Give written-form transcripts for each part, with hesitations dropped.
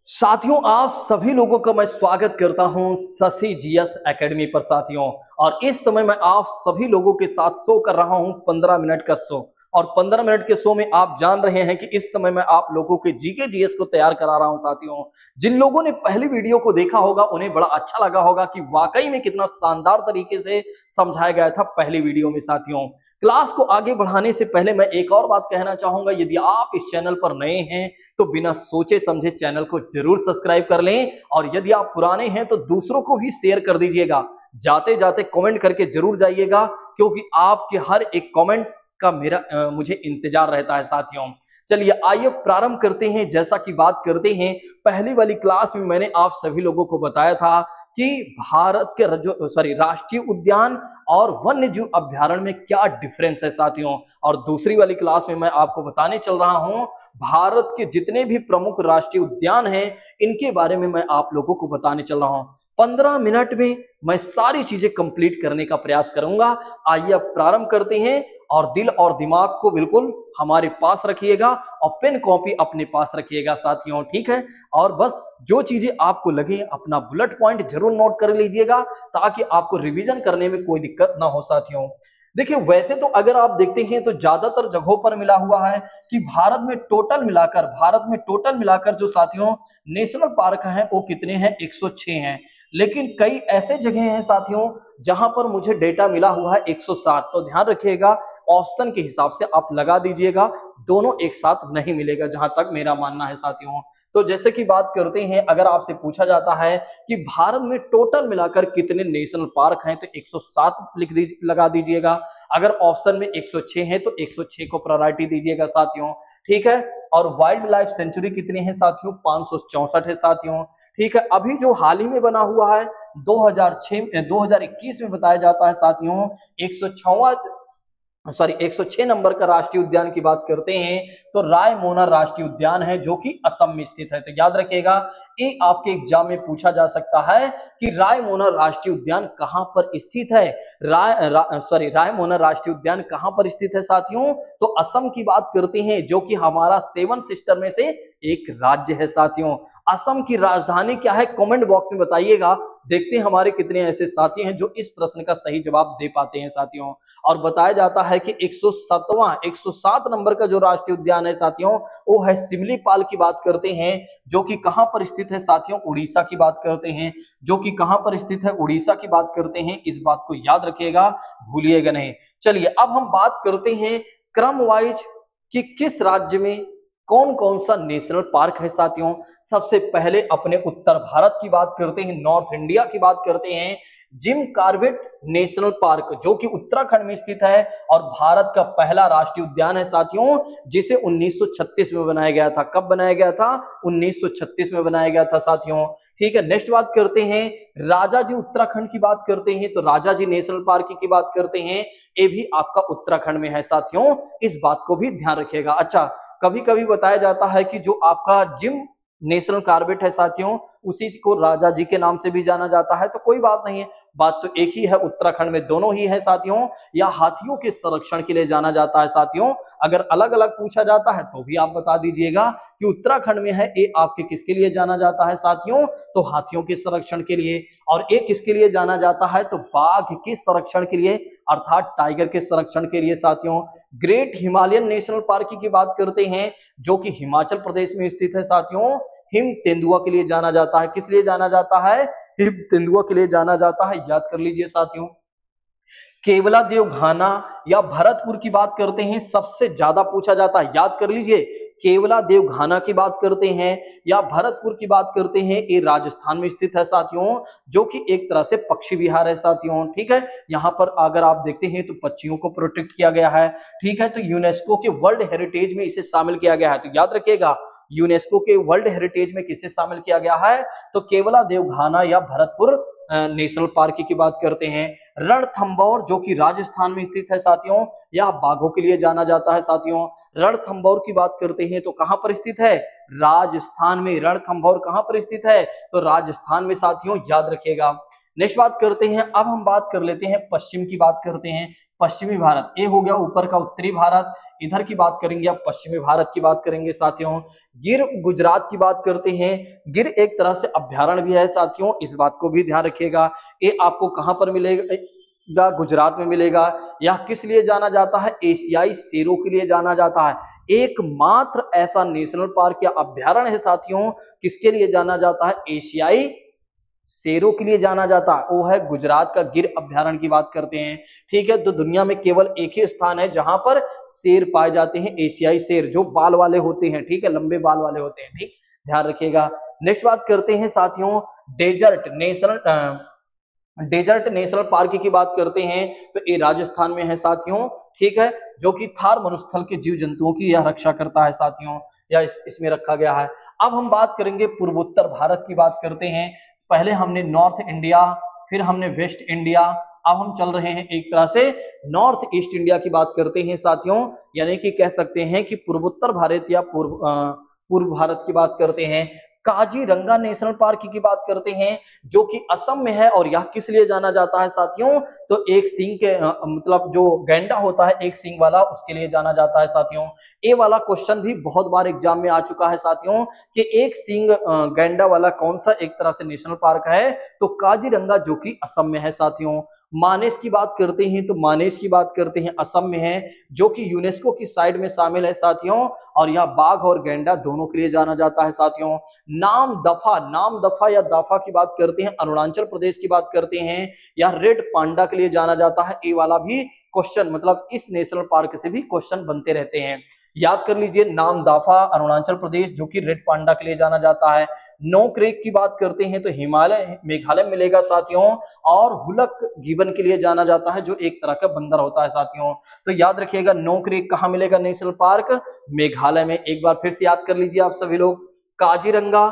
साथियों, आप सभी लोगों का मैं स्वागत करता हूं शशि जीएस एकेडमी पर साथियों। और इस समय मैं आप सभी लोगों के साथ शो कर रहा हूं 15 मिनट का शो। और 15 मिनट के शो में आप जान रहे हैं कि इस समय मैं आप लोगों के जीके जीएस को तैयार करा रहा हूं साथियों। जिन लोगों ने पहली वीडियो को देखा होगा उन्हें बड़ा अच्छा लगा होगा कि वाकई में कितना शानदार तरीके से समझाया गया था पहली वीडियो में साथियों। क्लास को आगे बढ़ाने से पहले मैं एक और बात कहना चाहूंगा, यदि आप इस चैनल पर नए हैं तो बिना सोचे समझे चैनल को जरूर सब्सक्राइब कर लें। और यदि आप पुराने हैं तो दूसरों को भी शेयर कर दीजिएगा। जाते जाते कमेंट करके जरूर जाइएगा, क्योंकि आपके हर एक कमेंट का मुझे इंतजार रहता है साथियों। चलिए आइए प्रारंभ करते हैं। जैसा कि बात करते हैं, पहली वाली क्लास में मैंने आप सभी लोगों को बताया था कि भारत के राष्ट्रीय उद्यान और वन्य जीव अभ्यारण्य में क्या डिफरेंस है साथियों। और दूसरी वाली क्लास में मैं आपको बताने चल रहा हूं भारत के जितने भी प्रमुख राष्ट्रीय उद्यान हैं इनके बारे में मैं आप लोगों को बताने चल रहा हूं। 15 मिनट में मैं सारी चीजें कंप्लीट करने का प्रयास करूंगा। आइए अब प्रारंभ करते हैं। और दिल और दिमाग को बिल्कुल हमारे पास रखिएगा और पेन कॉपी अपने पास रखिएगा साथियों, ठीक है। और बस जो चीजें आपको लगे अपना बुलेट पॉइंट जरूर नोट कर लीजिएगा, ताकि आपको रिवीजन करने में कोई दिक्कत ना हो साथियों। देखिए, वैसे तो अगर आप देखते हैं तो ज्यादातर जगहों पर मिला हुआ है कि भारत में टोटल मिलाकर जो साथियों नेशनल पार्क हैं वो कितने हैं, 106 हैं। लेकिन कई ऐसे जगह हैं साथियों जहां पर मुझे डेटा मिला हुआ है 107। तो ध्यान रखिएगा, ऑप्शन के हिसाब से आप लगा दीजिएगा, दोनों एक साथ नहीं मिलेगा जहां तक मेरा मानना है साथियों। तो जैसे कि बात करते हैं, अगर आपसे पूछा जाता है कि भारत में टोटल मिलाकर कितने नेशनल पार्क हैं तो 107 लगा दीजिएगा। अगर ऑप्शन में 106 है तो 106 को प्रायोरिटी दीजिएगा साथियों, ठीक है। और वाइल्ड लाइफ सेंचुरी कितनी है साथियों, 564 है साथियों, ठीक है। अभी जो हाल ही में बना हुआ है 2021 में बताया जाता है साथियों 106 नंबर का राष्ट्रीय उद्यान की बात करते हैं तो रायमोना राष्ट्रीय उद्यान है, जो कि असम में स्थित है। तो याद रखिएगा, ये आपके एग्जाम में पूछा जा सकता है कि रायमोना राष्ट्रीय उद्यान कहां पर स्थित है। रायमोना राष्ट्रीय उद्यान कहां पर स्थित है साथियों, तो असम की बात करते हैं, जो कि हमारा 7 सिस्टर में से एक राज्य है साथियों। असम की राजधानी क्या है, कमेंट बॉक्स में बताइएगा। देखते हैं हमारे कितने ऐसे साथी हैं जो इस प्रश्न का सही जवाब दे पाते हैं साथियों। और बताया जाता है कि 107 नंबर का जो राष्ट्रीय उद्यान है साथियों वो है सिमलीपाल की बात करते हैं, जो कि कहां पर स्थित है साथियों, उड़ीसा की बात करते हैं, जो कि कहां पर स्थित है, उड़ीसा की बात करते हैं। इस बात को याद रखिएगा, भूलिएगा नहीं। चलिए अब हम बात करते हैं क्रम वाइज कि किस राज्य में कौन कौन सा नेशनल पार्क है साथियों। सबसे पहले अपने उत्तर भारत की बात करते हैं, नॉर्थ इंडिया की बात करते हैं। जिम कॉर्बेट नेशनल पार्क, जो कि उत्तराखंड में स्थित है और भारत का पहला राष्ट्रीय उद्यान है साथियों, जिसे 1936 में बनाया गया था। कब बनाया गया था, 1936 में बनाया गया था साथियों, ठीक है। नेक्स्ट बात करते हैं राजाजी उत्तराखंड की बात करते हैं, तो राजाजी नेशनल पार्क की बात करते हैं, ये भी आपका उत्तराखंड में है साथियों, इस बात को भी ध्यान रखिएगा। अच्छा, कभी कभी बताया जाता है कि जो आपका जिम नेशनल कॉर्बेट है साथियों उसी को राजा जी के नाम से भी जाना जाता है। तो कोई बात नहीं है, बात तो एक ही है, उत्तराखंड में दोनों ही है साथियों। या हाथियों के संरक्षण के लिए जाना जाता है साथियों। अगर अलग अलग पूछा जाता है तो भी आप बता दीजिएगा कि उत्तराखंड में है, ये आपके किसके लिए जाना जाता है साथियों, तो हाथियों के संरक्षण के लिए। और एक किसके लिए जाना जाता है, तो बाघ के संरक्षण के लिए, अर्थात टाइगर के संरक्षण के लिए साथियों। ग्रेट हिमालयन नेशनल पार्क की बात करते हैं, जो कि हिमाचल प्रदेश में स्थित है साथियों, हिम तेंदुआ के लिए जाना जाता है। किस लिए जाना जाता है, हिम तेंदुआ के लिए जाना जाता है, याद कर लीजिए साथियों। केवलादेव घाना या भरतपुर की बात करते हैं, सबसे ज्यादा पूछा जाता है, याद कर लीजिए। केवलादेव घाना की बात करते हैं या भरतपुर की बात करते हैं, ये राजस्थान में स्थित है साथियों, जो कि एक तरह से पक्षी विहार है साथियों, ठीक है। यहाँ पर अगर आप देखते हैं तो पक्षियों को प्रोटेक्ट किया गया है, ठीक है। तो यूनेस्को के वर्ल्ड हेरिटेज में इसे शामिल किया गया है। तो याद रखिएगा, यूनेस्को के वर्ल्ड हेरिटेज में किसे शामिल किया गया है, तो केवलादेव घाना या भरतपुर नेशनल पार्क की बात करते हैं। रणथंभौर, जो कि राजस्थान में स्थित है साथियों, यह बाघों के लिए जाना जाता है साथियों। रणथंभौर की बात करते हैं तो कहां पर स्थित है, राजस्थान में। रणथंभौर कहां पर स्थित है, तो राजस्थान में साथियों, याद रखिएगा। नेक्स्ट बात करते हैं, अब हम बात कर लेते हैं पश्चिम की बात करते हैं। पश्चिमी भारत, ये हो गया ऊपर का उत्तरी भारत, इधर की बात करेंगे अब पश्चिमी भारत की बात करेंगे साथियों। गिर गुजरात की बात करते हैं। गिर एक तरह से अभ्यारण्य भी है साथियों, इस बात को भी ध्यान रखिएगा। ये आपको कहां पर मिलेगा? गुजरात में मिलेगा। यह किस लिए जाना जाता है? एशियाई शेरों के लिए जाना जाता है। एकमात्र ऐसा नेशनल पार्क या अभ्यारण्य है साथियों, किसके लिए जाना जाता है? एशियाई शेरों के लिए जाना जाता है, वो है गुजरात का गिर अभ्यारण्य की बात करते हैं। ठीक है, तो दुनिया में केवल एक ही स्थान है जहां पर शेर पाए जाते हैं, एशियाई शेर, जो बाल वाले होते हैं। ठीक है, लंबे बाल वाले होते हैं। ठीक, ध्यान रखिएगा। नेक्स्ट बात करते हैं साथियों, डेजर्ट नेशनल पार्क की बात करते हैं, तो ये राजस्थान में है साथियों। ठीक है, जो कि थार मरुस्थल के जीव जंतुओं की यह रक्षा करता है साथियों, या इसमें रखा गया है। अब हम बात करेंगे पूर्वोत्तर भारत की बात करते हैं। पहले हमने नॉर्थ इंडिया, फिर हमने वेस्ट इंडिया, अब हम चल रहे हैं एक तरह से नॉर्थ ईस्ट इंडिया की बात करते हैं साथियों, यानी कि कह सकते हैं कि पूर्वोत्तर भारत या पूर्व भारत की बात करते हैं। काजीरंगा नेशनल पार्क की बात करते हैं, जो कि असम में है, और यह किस लिए जाना जाता है साथियों? तो एक सींग के मतलब जो गैंडा होता है एक सींग वाला, उसके लिए जाना जाता है साथियों। ये वाला क्वेश्चन भी बहुत बार एग्जाम में आ चुका है साथियों, कि एक सींग गैंडा वाला कौन सा एक तरह से नेशनल पार्क है? तो काजीरंगा, जो कि असम में है साथियों। मानेस की बात करते हैं, तो मानेस की बात करते हैं, असम में है, जो कि यूनेस्को की साइड में शामिल है साथियों, और यह बाघ और गैंडा दोनों के लिए जाना जाता है साथियों। नाम दफा या दाफा की बात करते हैं, अरुणाचल प्रदेश की बात करते हैं, या रेड पांडा के लिए जाना जाता है। ये वाला भी क्वेश्चन, मतलब इस नेशनल पार्क से भी क्वेश्चन बनते रहते हैं, याद कर लीजिए। नाम दाफा अरुणाचल प्रदेश, जो कि रेड पांडा के लिए जाना जाता है। नो क्रेक की बात करते हैं, तो हिमालय मेघालय में मिलेगा साथियों, और हुलक गिबन के लिए जाना जाता है, जो एक तरह का बंदर होता है साथियों। तो याद रखिएगा, नो क्रेक कहाँ मिलेगा नेशनल पार्क? मेघालय में। एक बार फिर से याद कर लीजिए आप सभी लोग। काजीरंगा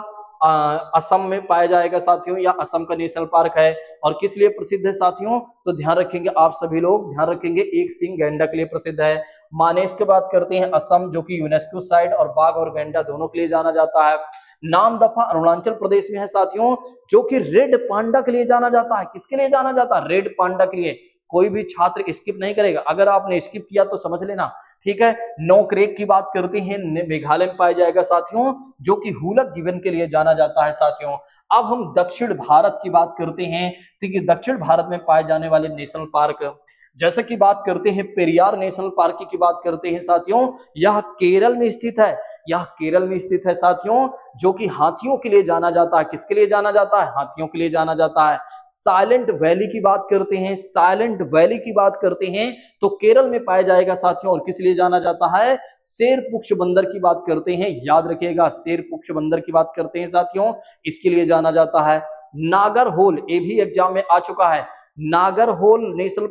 असम में पाया जाएगा साथियों, या असम का नेशनल पार्क है, और किस लिए प्रसिद्ध है साथियों? तो ध्यान रखेंगे आप सभी लोग, ध्यान रखेंगे, एक सींग गैंडा के लिए प्रसिद्ध है। मानेस की बात करते हैं, असम, जो कि यूनेस्को साइट, और बाघ और गैंडा दोनों के लिए जाना जाता है। नाम दफा अरुणाचल प्रदेश में है साथियों, जो कि रेड पांडा के लिए जाना जाता है। किसके लिए जाना जाता है? रेड पांडा के लिए। कोई भी छात्र स्किप नहीं करेगा, अगर आपने स्किप किया तो समझ लेना। ठीक है, नो क्रेक की बात करते हैं, मेघालय में पाया जाएगा साथियों, जो कि हुलक गिबन के लिए जाना जाता है साथियों। अब हम दक्षिण भारत की बात करते हैं। ठीक है, दक्षिण भारत में पाए जाने वाले नेशनल पार्क, जैसे कि बात करते हैं पेरियार नेशनल पार्क की बात करते हैं साथियों, यह केरल में स्थित है। यह केरल में स्थित है साथियों, जो कि हाथियों के लिए जाना जाता है। किसके लिए जाना जाता है? हाथियों के लिए जाना जाता है। साइलेंट वैली की बात करते हैं, साइलेंट वैली की बात करते हैं, तो केरल में पाया जाएगा साथियों, और किस लिए जाना जाता है? शेरपुक्ष बंदर की बात करते हैं, याद रखिएगा, शेरपुक्ष बंदर की बात करते हैं साथियों, इसके लिए जाना जाता है। नागरहोल, ये भी एग्जाम में आ चुका है। नागरहोल नेशनल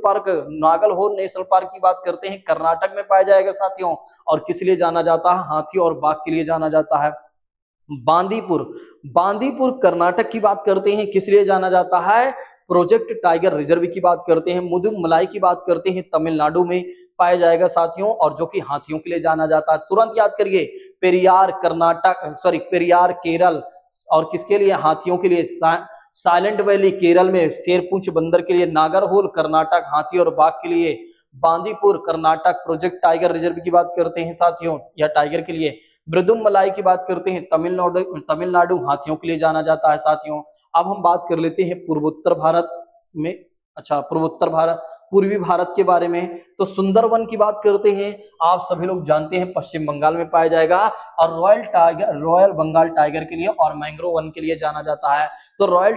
पार्क की बात करते हैं, कर्नाटक में पाया जाएगा साथियों, और किस लिए जाना जाता है? हाथी और बाघ के लिए जाना जाता है। बांदीपुर कर्नाटक की बात करते हैं, किस लिए जाना जाता है? प्रोजेक्ट टाइगर रिजर्व की बात करते हैं। मुदुमलाई की बात करते हैं, तमिलनाडु में पाया जाएगा साथियों, और जो कि हाथियों के लिए जाना जाता है। तुरंत याद करिए, पेरियार केरल, और किसके लिए? हाथियों के लिए। साइलेंट वैली केरल में शेरपुंछ बंदर के लिए, नागरहोल कर्नाटक हाथी और बाघ के लिए, Bandipur Karnataka project tiger reserve की बात करते हैं साथियों, या टाइगर के लिए। मृदुमलाई की बात करते हैं, तमिलनाडु हाथियों के लिए जाना जाता है साथियों। अब हम बात कर लेते हैं पूर्वोत्तर भारत में, पूर्वी भारत के बारे में। तो सुंदरवन की बात करते हैं, आप सभी लोग जानते हैं पश्चिम बंगाल में पाया जाएगा, और रॉयल बंगाल टाइगर के लिए और मैंग्रोव वन के लिए जाना जाता है। तो रॉयल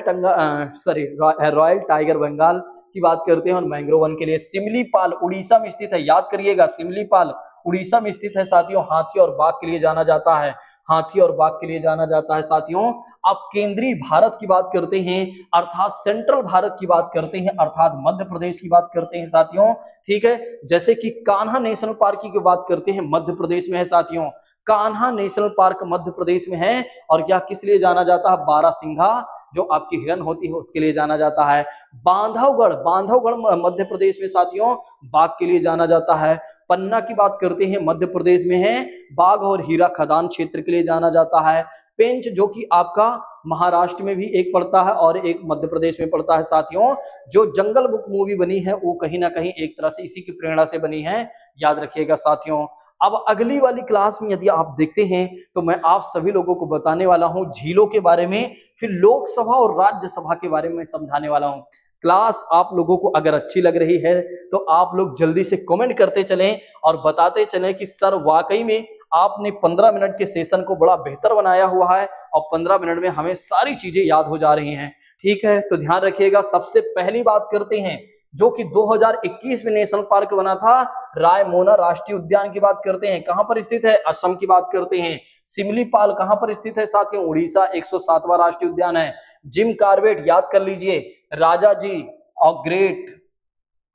टाइगर बंगाल की बात करते हैं, और मैंग्रोव वन के लिए। सिमलीपाल उड़ीसा में स्थित है, याद करिएगा, सिमलीपाल उड़ीसा में स्थित है साथियों, हाथी और बाघ के लिए जाना जाता है। हाथी और बाघ के लिए जाना जाता है साथियों। अब केंद्रीय भारत की बात करते हैं, अर्थात सेंट्रल भारत की बात करते हैं, अर्थात मध्य प्रदेश की बात करते हैं साथियों। ठीक है, जैसे कि कान्हा नेशनल पार्क की बात करते हैं, मध्य प्रदेश में है साथियों। कान्हा नेशनल पार्क मध्य प्रदेश में है, और क्या किस लिए जाना जाता है? बारहसिंघा, जो आपकी हिरन होती है, उसके लिए जाना जाता है। बांधवगढ़ मध्य प्रदेश में साथियों, बाघ के लिए जाना जाता है। पन्ना की बात करते हैं, मध्य प्रदेश में है, बाघ और हीरा खदान क्षेत्र के लिए जाना जाता है। पेंच, जो कि आपका महाराष्ट्र में भी एक पड़ता है और एक मध्य प्रदेश में पड़ता है साथियों। जो जंगल बुक मूवी बनी है वो कहीं ना कहीं एक तरह से इसी की प्रेरणा से बनी है, याद रखिएगा साथियों। अब अगली वाली क्लास में यदि आप देखते हैं तो मैं आप सभी लोगों को बताने वाला हूं झीलों के बारे में, फिर लोकसभा और राज्यसभा के बारे में समझाने वाला हूं। क्लास आप लोगों को अगर अच्छी लग रही है तो आप लोग जल्दी से कमेंट करते चलें और बताते चलें कि सर वाकई में आपने 15 मिनट के सेशन को बड़ा बेहतर बनाया हुआ है और 15 मिनट में हमें सारी चीजें याद हो जा रही हैं। ठीक है, तो ध्यान रखिएगा। सबसे पहली बात करते हैं जो कि 2021 में नेशनल पार्क बना था, रायमोना राष्ट्रीय उद्यान की बात करते हैं। कहां पर स्थित है? असम की बात करते हैं। सिमलीपाल कहां पर स्थित है साथियों? उड़ीसा, 107वां राष्ट्रीय उद्यान है। जिम कार्बेट याद कर लीजिए, राजा जी और ग्रेट,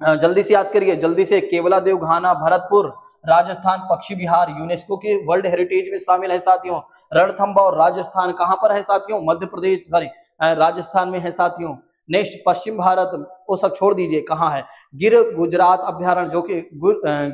जल्दी से याद करिए, जल्दी से, केवलादेव घाना भरतपुर राजस्थान, पक्षी विहार यूनेस्को के वर्ल्ड हेरिटेज में शामिल है साथियों। रणथंभौर राजस्थान कहां पर है साथियों? मध्य प्रदेश, सॉरी राजस्थान में है साथियों। नेक्स्ट पश्चिम भारत, वो सब छोड़ दीजिए, कहाँ है? गिर गुजरात अभ्यारण्य, जो कि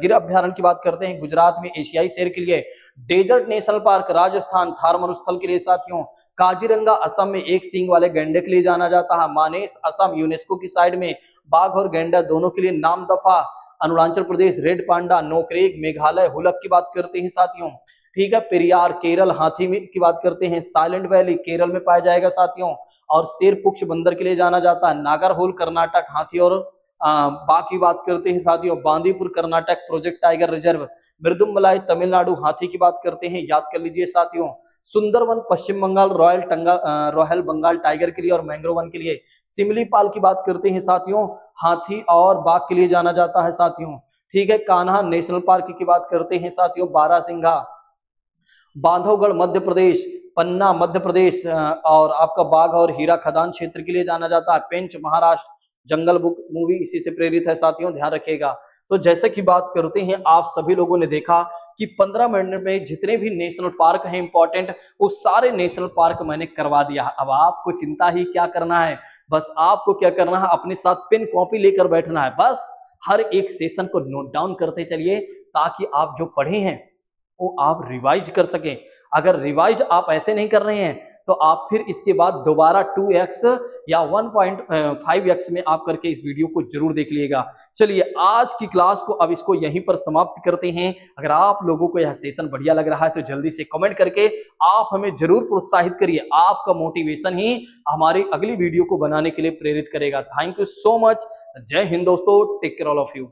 गिर अभ्यारण्य की बात करते हैं गुजरात में, एशियाई शेर के लिए। Desert national park Rajasthan, Thar मरुस्थल के लिए साथियों। काजीरंगा असम में एक सींग वाले गैंडे के लिए जाना जाता है। मानेस असम यूनेस्को की साइड में, बाघ और गैंडा दोनों के लिए। नामदफा अरुणाचल प्रदेश, रेड पांडा नोकरेक मेघालय, हुलक की बात करते हैं साथियों। ठीक है, पेरियार केरल, हाथी की बात करते हैं। साइलेंट वैली केरल में पाया जाएगा साथियों। और शेरपुक्ष बंदर के लिए जाना जाता है। नागरहोल कर्नाटक, हाथी और बाघ की बात करते हैं साथियों। Bandipur Karnataka, project tiger reserve. Mudumalai Tamil Nadu, हाथी की बात करते हैं, याद कर लीजिए साथियों। सुंदरवन पश्चिम बंगाल, रॉयल बंगाल टाइगर के लिए और मैंग्रोव वन के लिए। सिमलीपाल की बात करते हैं साथियों, हाथी और बाघ के लिए जाना जाता है साथियों। ठीक है, कान्हा नेशनल पार्क की बात करते हैं साथियों। बारासिंघा, बांधवगढ़ मध्य प्रदेश, पन्ना मध्य प्रदेश, और आपका बाघ और हीरा खदान क्षेत्र के लिए जाना जाता है। पेंच महाराष्ट्र, जंगल बुक मूवी इसी से प्रेरित है साथियों, ध्यान रखिएगा। तो जैसे कि बात करते हैं, आप सभी लोगों ने देखा कि 15 मिनट में जितने भी नेशनल पार्क हैं इंपॉर्टेंट, वो सारे नेशनल पार्क मैंने करवा दिया। अब आपको चिंता ही क्या करना है, बस आपको क्या करना है, अपने साथ पेन कॉपी लेकर बैठना है। बस हर एक सेशन को नोट डाउन करते चलिए ताकि आप जो पढ़े हैं वो आप रिवाइज कर सकें। अगर रिवाइज आप ऐसे नहीं कर रहे हैं तो आप फिर इसके बाद दोबारा 2x या 1.5x में आप करके इस वीडियो को जरूर देख लीजिएगा। चलिए आज की क्लास को अब इसको यहीं पर समाप्त करते हैं। अगर आप लोगों को यह सेशन बढ़िया लग रहा है तो जल्दी से कमेंट करके आप हमें जरूर प्रोत्साहित करिए। आपका मोटिवेशन ही हमारी अगली वीडियो को बनाने के लिए प्रेरित करेगा। Thank you so much. जय हिंद दोस्तों, take care all of you.